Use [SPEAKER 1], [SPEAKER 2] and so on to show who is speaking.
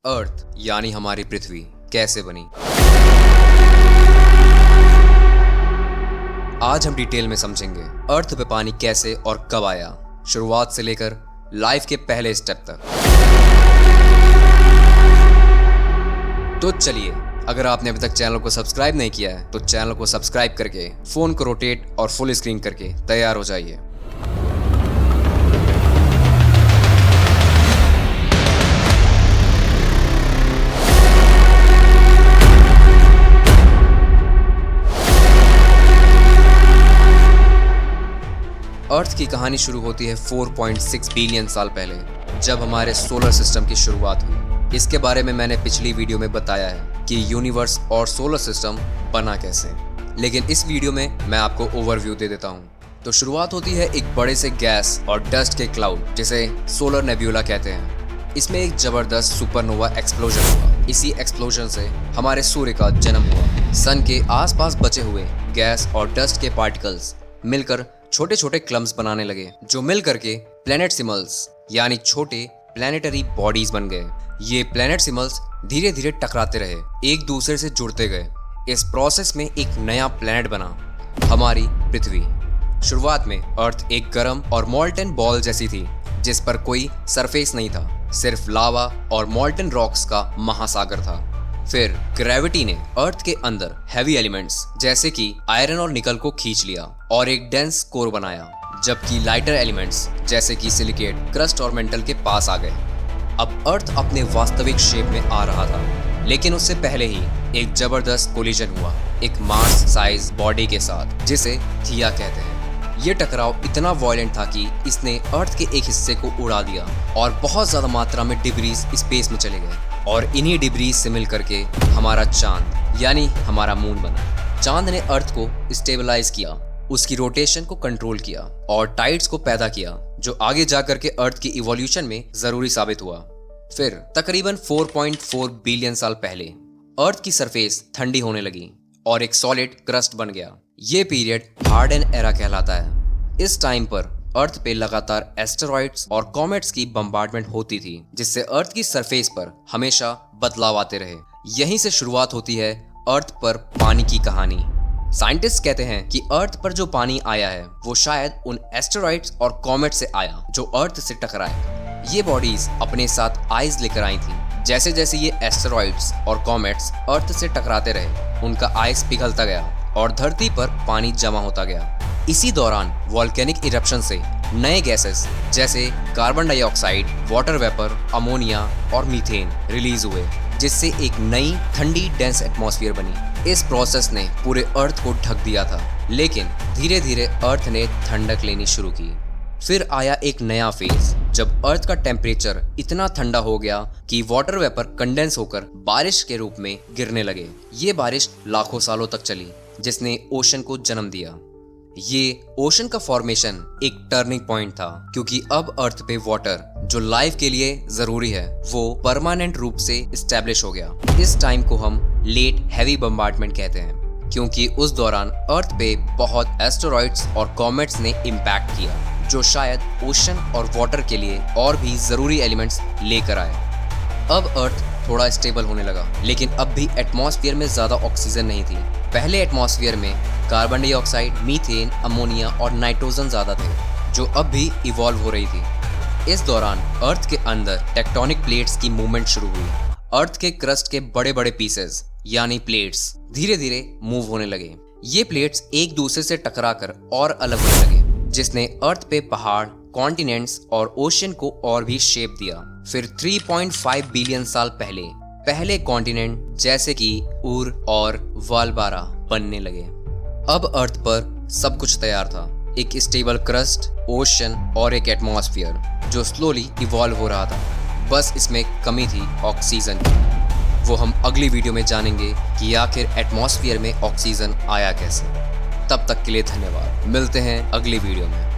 [SPEAKER 1] अर्थ यानी हमारी पृथ्वी कैसे बनी। आज हम डिटेल में समझेंगे अर्थ पे पानी कैसे और कब आया, शुरुआत से लेकर लाइफ के पहले स्टेप तक। तो चलिए, अगर आपने अभी तक चैनल को सब्सक्राइब नहीं किया है तो चैनल को सब्सक्राइब करके फोन को रोटेट और फुल स्क्रीन करके तैयार हो जाइए। अर्थ की कहानी शुरू होती है 4.6 बिलियन साल पहले, जब हमारे सोलर सिस्टम की शुरुआत हुई। इसके बारे में मैंने पिछली वीडियो में बताया है कि यूनिवर्स और सोलर सिस्टम बना कैसे, लेकिन इस वीडियो में मैं आपको ओवरव्यू दे देता हूँ। तो शुरुआत होती है एक बड़े से गैस और डस्ट के क्लाउड, जिसे सोलर नेब्यूला कहते हैं। इसमें एक जबरदस्त सुपरनोवा एक्सप्लोजन हुआ। इसी एक्सप्लोजन से हमारे सूर्य का जन्म हुआ। सन के आसपास बचे हुए गैस और डस्ट के पार्टिकल्स मिलकर छोटे छोटे क्लम्स बनाने लगे, जो मिल करके प्लैनेटसिमल्स यानी छोटे प्लैनेटरी बॉडीज बन गए। ये प्लैनेटसिमल्स धीरे धीरे टकराते रहे, एक दूसरे से जुड़ते गए। इस प्रोसेस में एक नया प्लैनेट बना, हमारी पृथ्वी। शुरुआत में अर्थ एक गर्म और मॉल्टन बॉल जैसी थी, जिस पर कोई सरफेस नहीं था, सिर्फ लावा और मॉल्टन रॉक्स का महासागर था। फिर ग्रेविटी ने अर्थ के अंदर हैवी एलिमेंट्स जैसे कि आयरन और निकल को खींच लिया और एक डेंस कोर बनाया, जबकि लाइटर एलिमेंट्स जैसे कि सिलिकेट, क्रस्ट और मेंटल के पास आ गए। अब अर्थ अपने वास्तविक शेप में आ रहा था, लेकिन उससे पहले ही एक जबरदस्त कोलिजन हुआ एक मार्स साइज बॉडी के साथ, जिसे थिया कहते हैं। ये टकराव इतना वायलेंट था कि इसने अर्थ के एक हिस्से को उड़ा दिया और बहुत ज्यादा मात्रा में डिब्रीज स्पेस में चले गए, और इन्हीं डिब्रीज से मिल करके हमारा चांद यानी हमारा मून बना। चांद ने अर्थ को स्टेबलाइज किया, उसकी रोटेशन को कंट्रोल किया और टाइड्स को पैदा किया, जो आगे जाकर के अर्थ की इवोल्यूशन में जरूरी साबित हुआ। फिर तकरीबन 4.4 बिलियन साल पहले अर्थ की सरफेस ठंडी होने लगी और एक सॉलिड क्रस्ट बन गया। ये पीरियड हार्डन एरा कहलाता है। इस टाइम पर अर्थ पे लगातार एस्टेरॉइड्स और कॉमेट्स की बम्बार्डमेंट होती थी, जिससे अर्थ की सरफेस पर हमेशा बदलाव आते रहे। यहीं से शुरुआत होती है अर्थ पर पानी की कहानी। साइंटिस्ट कहते हैं कि अर्थ पर जो पानी आया है वो शायद उन एस्टेरॉइड्स और कॉमेट से आया जो अर्थ से टकराए। ये बॉडीज अपने साथ आइस लेकर आई थी। जैसे जैसे ये एस्टेरॉइड्स और कॉमेट्स अर्थ से टकराते रहे, उनका आइस पिघलता गया और धरती पर पानी जमा होता गया। इसी दौरान वॉल्केनिक इरप्शन से नए गैसेस जैसे carbon dioxide, water vapour, ammonia और मीथेन रिलीज हुए, जिससे एक नई ठंडी डेंस एटमॉस्फेयर बनी। इस प्रोसेस ने पूरे अर्थ को ढक दिया था, लेकिन धीरे धीरे अर्थ ने ठंडक लेनी शुरू की। फिर आया एक नया फेज, जब अर्थ का टेम्परेचर इतना ठंडा हो गया कि वाटर वेपर कंडेंस होकर बारिश के रूप में गिरने लगे। ये बारिश लाखों सालों तक चली, जिसने ओशन को जन्म दिया। ये ओशन का फॉर्मेशन एक टर्निंग पॉइंट था, क्योंकि अब अर्थ पे वाटर जो लाइफ के लिए जरूरी है वो परमानेंट रूप से एस्टेब्लिश हो गया। इस टाइम को हम लेट हैवी बम्बार्डमेंट कहते हैं, क्योंकि उस दौरान अर्थ पे बहुत एस्टेरॉइड्स और कॉमेट्स ने इम्पैक्ट किया, जो शायद ओशन और वाटर के लिए और भी जरूरी एलिमेंट्स लेकर आए। अब अर्थ थोड़ा स्टेबल होने लगा, लेकिन अब भी एटमॉस्फेयर में ज्यादा ऑक्सीजन नहीं थी। पहले एटमॉस्फेयर में कार्बन डाइऑक्साइड, मीथेन, अमोनिया और नाइट्रोजन ज्यादा थे, जो अब भी इवॉल्व हो रही थी। इस दौरान अर्थ के अंदर टेक्टोनिक प्लेट्स की मूवमेंट शुरू हुई। अर्थ के क्रस्ट के बड़े बड़े पीसेस यानी प्लेट्स धीरे धीरे मूव होने लगे। ये प्लेट्स एक दूसरे से टकराकर और अलग होने लगे, जिसने अर्थ पे पहाड़, कॉन्टिनेंट्स और ओशन को और भी शेप दिया। फिर 3.5 बिलियन साल पहले कॉन्टिनेंट जैसे कि उर और वालबारा बनने लगे। अब अर्थ पर सब कुछ तैयार था, एक स्टेबल क्रस्ट, ओशन और एक एटमॉस्फेयर जो स्लोली इवॉल्व हो रहा था। बस इसमें कमी थी ऑक्सीजन की। वो हम अगली वीडियो में जानेंगे कि आखिर एटमॉस्फेयर में ऑक्सीजन आया कैसे। तब तक के लिए धन्यवाद। मिलते हैं अगली वीडियो में।